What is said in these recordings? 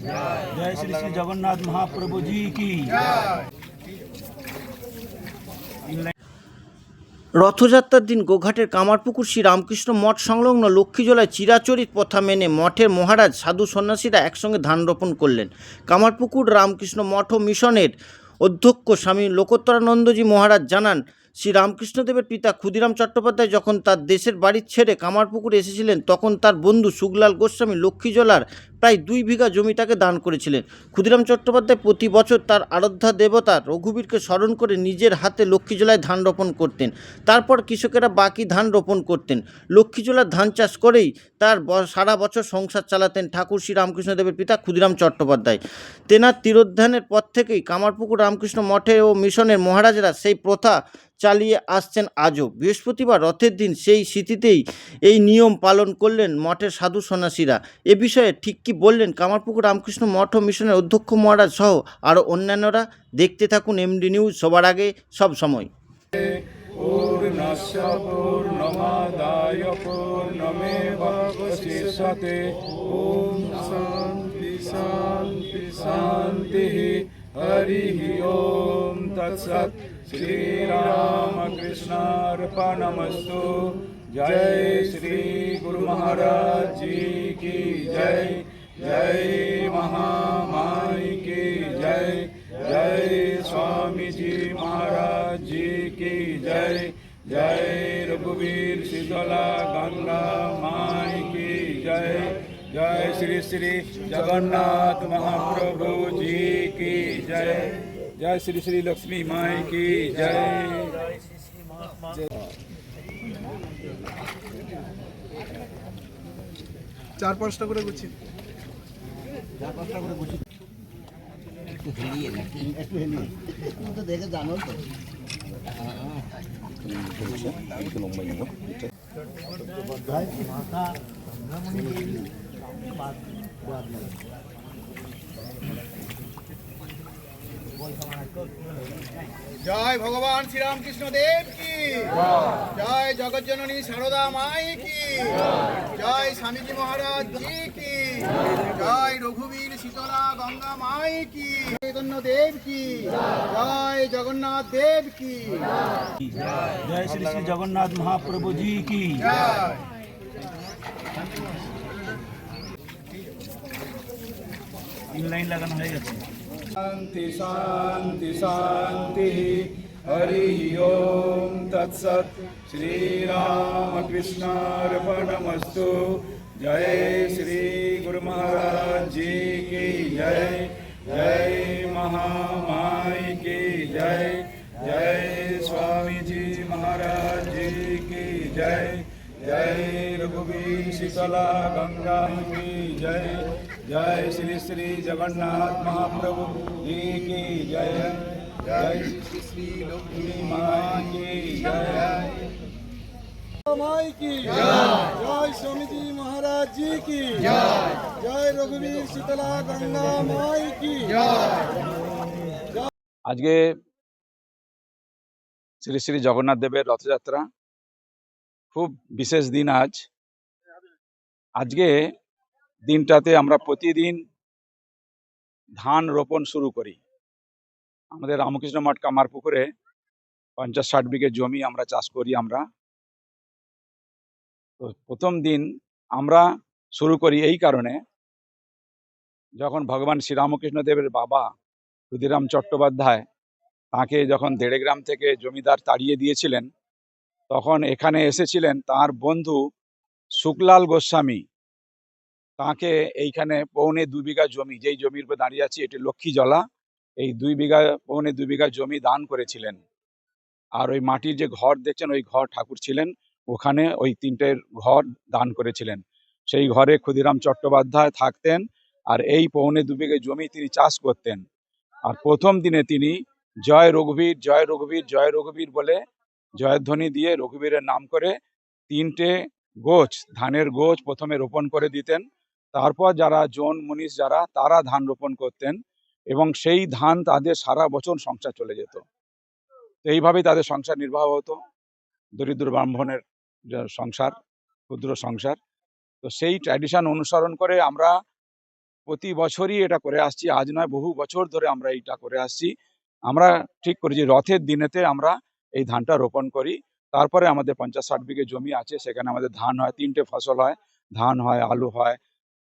जय श्री श्री जगन्नाथ महाप्रभु जी की। রথযাত্রার দিন গোঘাটের কামারপুকুর শ্রী রামকৃষ্ণ মঠ সংলগ্ন লক্ষ্মীজলায় চিরাচরিত প্রথা মেনে মঠের মহারাজ সাধু সন্ন্যাসীরা একসঙ্গে ধান রোপণ করলেন। কামারপুকুর রামকৃষ্ণ মঠ ও মিশনের অধ্যক্ষ স্বামী লোকোত্তরানন্দজি মহারাজ জানান, শ্রী রামকৃষ্ণদেবের পিতা ক্ষুদিরাম চট্টোপাধ্যায় যখন তার দেশের বাড়ি ছেড়ে কামারপুকুরে এসেছিলেন, তখন তার বন্ধু সুখলাল গোস্বামী লক্ষ্মীজলার প্রায় 2 বিঘা জমি তাকে দান করেছিলেন। ক্ষুদিরাম চট্টোপাধ্যায় প্রতি বছর তার আরাধ্যা দেবতা রঘুবীরকে স্মরণ করে নিজের হাতে লক্ষ্মীজলায় ধান রোপণ করতেন। তারপর কৃষকেরা বাকি ধান রোপণ করতেন। লক্ষ্মীজলার ধান চাষ করেই তার সারা বছর সংসার চালাতেন ঠাকুর শ্রী রামকৃষ্ণদেবের পিতা ক্ষুদিরাম চট্টোপাধ্যায়। তেনার তিরোধানের পর থেকেই কামারপুকুর রামকৃষ্ণ মঠে ও মিশনের মহারাজরা সেই প্রথা চালিয়ে আসছেন আজও। বৃহস্পতিবার রথের দিন সেই স্মৃতিতেই এই নিয়ম পালন করলেন মঠের সাধু সন্ন্যাসীরা। এ বিষয়ে ঠিক কী বললেন কামারপুকুর রামকৃষ্ণ মঠ ও মিশনের অধ্যক্ষ মহারাজ সহ আরও অন্যান্যরা, দেখতে থাকুন এমডি নিউজ, সবার আগে সব সময়। पूर्णस्य पूर्णमादाय पूर्णमेवावशिष्यते। ॐ शान्ति शान्ति शान्तिः। हरिः ॐ तत्सत्। श्रीरामकृष्णार्पणमस्तु। जय श्री गुरु महाराज जी की जय। जय महामाई की जय। जय स्वामी जी महाराज जी की जय। जय रघुवीर शीतला गंगा माई की जय। जय श्री श्री जगन्नाथ महाप्रभु जी की जय। जय श्री श्री लक्ष्मी माई की जय। 4-5টা করে গুছি। একটু হেলিয়ে নাকি, একটু হেলিয়ে তুমি তো দেখে জানো তো। জয় ভগবান শ্রীরামকৃষ্ণ দেব কি জয়। জগৎ জননী সারদা মাই কি জয়। স্বামীজি মহারাজ জি কি জয়। রঘুবীর শীতলা গঙ্গা মাই কি। চৈতন্য দেব কি জয়। জগন্নাথ দেব কি जय श्री श्री जगन्नाथ महाप्रभु जी की। জয়। लाइन লাগানো হয়ে গেছে। शांति शांति शांति। हरिः ओम तत्सत्। श्रीरामकृष्णार्पणमस्तु। जय श्री गुरु महाराज जी की जय। जय महामाई की जय। जय स्वामी जी महाराज जी की जय। जय रघुवीर शीतला गंगा की जय। जय श्री श्री जगन्नाथ महाप्रभु जी की जय। जय श्री श्री लक्ष्मी माई की जय। माई की जय। स्वामी जी महाराज जी की जय। जय रघुवीर शीतला गंगा माई की जय। আজকে শ্রী শ্রী জগন্নাথ দেবের রথযাত্রা, খুব বিশেষ দিন আজ। আজকে দিনটাতে আমরা প্রতিদিন ধান রোপণ শুরু করি। আমাদের রামকৃষ্ণ মঠ কামারপুকুরে 50-60 বিঘে জমি আমরা চাষ করি। আমরা তো প্রথম দিন আমরা শুরু করি এই কারণে, যখন ভগবান শ্রীরামকৃষ্ণ দেবের বাবা ক্ষুদিরাম চট্টোপাধ্যায় তাকে যখন দেড়গ্রাম থেকে জমিদার তাড়িয়ে দিয়েছিলেন, তখন এখানে এসেছিলেন তার বন্ধু সুখলাল গোস্বামী। তাকে এইখানে 2.25 বিঘা জমি, যেই জমির উপর দাঁড়িয়ে আছি এটি লক্ষ্মীজলা, এই 2.25 বিঘা জমি দান করেছিলেন। আর ওই মাটির যে ঘর দেখছেন, ওই ঘর ঠাকুর ছিলেন, ওখানে ওই 3টে ঘর দান করেছিলেন। সেই ঘরে ক্ষুদিরাম চট্টোপাধ্যায় থাকতেন, আর এই 2.25 বিঘা জমি তিনি চাষ করতেন। আর প্রথম দিনে তিনি জয় রঘুবীর জয় রঘুবীর জয় রঘুবীর বলে জয়ধ্বনি দিয়ে রঘুবীরের নাম করে 3টে গোছ, ধানের গোছ প্রথমে রোপণ করে দিতেন। তারপর যারা জন মুনিশ যারা, তারা ধান রোপণ করতেন এবং সেই ধান তাদের সারা বছর সংসার চলে যেত। এইভাবেই তাদের সংসার নির্বাহ হতো, দরিদ্র ব্রাহ্মণের সংসার, ক্ষুদ্র সংসার। তো সেই ট্র্যাডিশন অনুসরণ করে আমরা প্রতি বছরই এটা করে আসছি, আজ নয় বহু বছর ধরে আমরা এইটা করে আসছি। আমরা ঠিক করেছি রথের দিনেতে আমরা এই ধানটা রোপণ করি। তারপরে আমাদের 50-60 বিঘে জমি আছে, সেখানে আমাদের ধান হয়, 3টে ফসল হয়, ধান হয়, আলু হয়,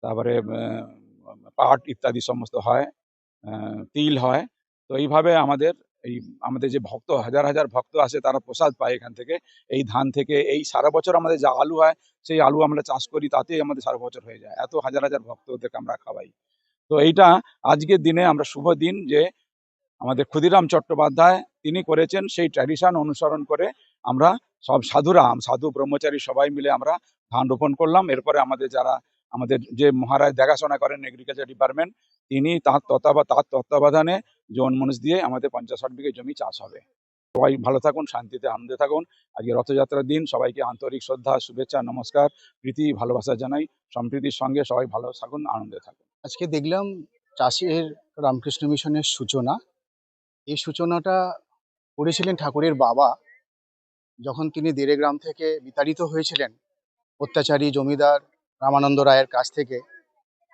তারপরে পাট ইত্যাদি সমস্ত হয়, তিল হয়। তো এইভাবে আমাদের যে ভক্ত হাজার হাজার ভক্ত আসে তারা প্রসাদ পায় এখান থেকে, এই ধান থেকে। এই সারা বছর আমাদের যা আলু হয় সেই আলু আমরা চাষ করি, তাতেই আমাদের সারা বছর হয়ে যায়, এত হাজার হাজার ভক্তদেরকে আমরা খাওয়াই। তো এইটা আজকের দিনে আমরা শুভ দিন যে আমাদের ক্ষুদিরাম চট্টোপাধ্যায় তিনি করেছেন, সেই ট্র্যাডিশন অনুসরণ করে আমরা সব সাধু ব্রহ্মচারী সবাই মিলে আমরা ধান রোপণ করলাম। এরপরে আমাদের যে মহারাজ দেখাশোনা করেন এগ্রিকালচার ডিপার্টমেন্ট, তিনি তার তত্ত্বাবধানে জন মানুষ দিয়ে আমাদের 50-60 বিঘে জমি চাষ হবে। সবাই ভালো থাকুন, শান্তিতে আনন্দে থাকুন। আজকে রথযাত্রার দিন, সবাইকে আন্তরিক শ্রদ্ধা, শুভেচ্ছা, নমস্কার, প্রীতি, ভালোবাসা জানাই। সম্প্রীতির সঙ্গে সবাই ভালো থাকুন, আনন্দে থাকুন। আজকে দেখলাম চাষির রামকৃষ্ণ মিশনের সূচনা। এই সূচনাটা করেছিলেন ঠাকুরের বাবা, যখন তিনি দেড়ে গ্রাম থেকে বিতাড়িত হয়েছিলেন অত্যাচারী জমিদার রামানন্দ রায়ের কাছ থেকে।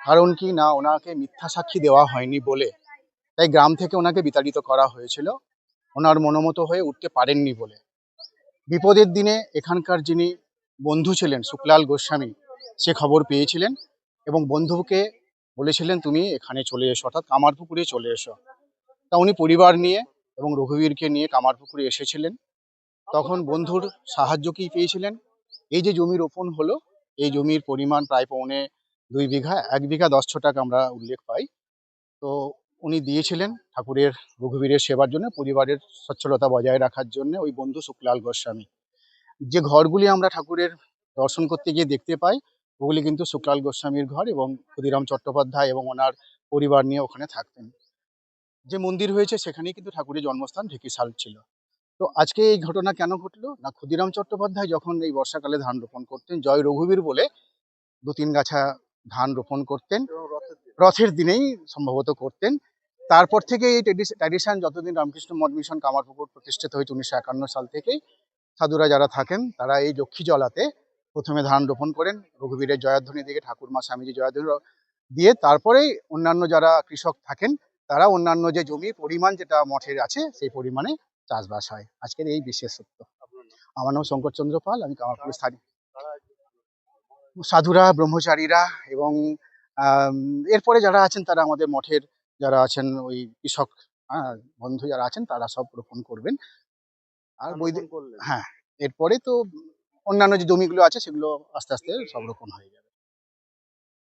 কারণ কি না, ওনাকে মিথ্যা সাক্ষী দেওয়া হয়নি বলে, তাই গ্রাম থেকে ওনাকে বিতাড়িত করা হয়েছিল, ওনার মনোমতো হয়ে উঠতে পারেননি বলে। বিপদের দিনে এখানকার যিনি বন্ধু ছিলেন শুকলাল গোস্বামী, সে খবর পেয়েছিলেন এবং বন্ধুকে বলেছিলেন তুমি এখানে চলে এসো, অর্থাৎ কামারপুকুরে চলে এসো। তা উনি পরিবার নিয়ে এবং রঘুবীরকে নিয়ে কামারপুকুরে এসেছিলেন। তখন বন্ধুর সাহায্য কি পেয়েছিলেন? এই যে জমি রোপণ হলো, এই জমির পরিমাণ প্রায় 2.25 বিঘা, 1 বিঘা 10 ছটাক আমরা উল্লেখ পাই। তো উনি দিয়েছিলেন ঠাকুরের রঘুবীরের সেবার জন্য, পরিবারের সচ্ছলতা বজায় রাখার জন্য ওই বন্ধু শুকলাল গোস্বামী। যে ঘরগুলি আমরা ঠাকুরের দর্শন করতে গিয়ে দেখতে পাই, ওগুলি কিন্তু শুকলাল গোস্বামীর ঘর, এবং ক্ষুদিরাম চট্টোপাধ্যায় এবং ওনার পরিবার নিয়ে ওখানে থাকতেন। যে মন্দির হয়েছে সেখানেই কিন্তু ঠাকুরের জন্মস্থান ঢেকিশাল ছিল। তো আজকে এই ঘটনা কেন ঘটলো না, ক্ষুদিরাম চট্টোপাধ্যায় যখন এই বর্ষাকালে ধান রোপণ করতেন, জয় রঘুবীর বলে 2-3 গাছা ধান রোপণ করতেন, রথের দিনেই সম্ভবত করতেন। তারপর থেকে এই ট্র্যাডিশন যতদিন রামকৃষ্ণ মঠ মিশন কামারপুকুর প্রতিষ্ঠিত হয়েছে 1951 সাল থেকেই, সাধুরা যারা থাকেন তারা এই লক্ষ্মী জলাতে প্রথমে ধান রোপণ করেন, রঘুবীরের জয়ধ্বনি দিকে ঠাকুরমা স্বামীজি জয়ধ্বনি দিয়ে তারপরেই অন্যান্য যারা কৃষক থাকেন তারা অন্যান্য যে জমির পরিমাণ যেটা মঠের আছে সেই পরিমাণে চাষবাস হয়। আজকের এই বিশেষত্ব। আমার নাম শঙ্করচন্দ্র পাল, আমি কামারপুর স্থানীয়। সাধুরা, ব্রহ্মচারীরা এবং এরপরে যারা আছেন তারা আমাদের মঠের যারা আছেন ওই কৃষক বন্ধু যারা আছেন তারা সব রোপণ করবেন। আর বৈদিক, হ্যাঁ, এরপরে তো অন্যান্য যে জমিগুলো আছে সেগুলো আস্তে আস্তে সব রোপণ হয়ে যাবে।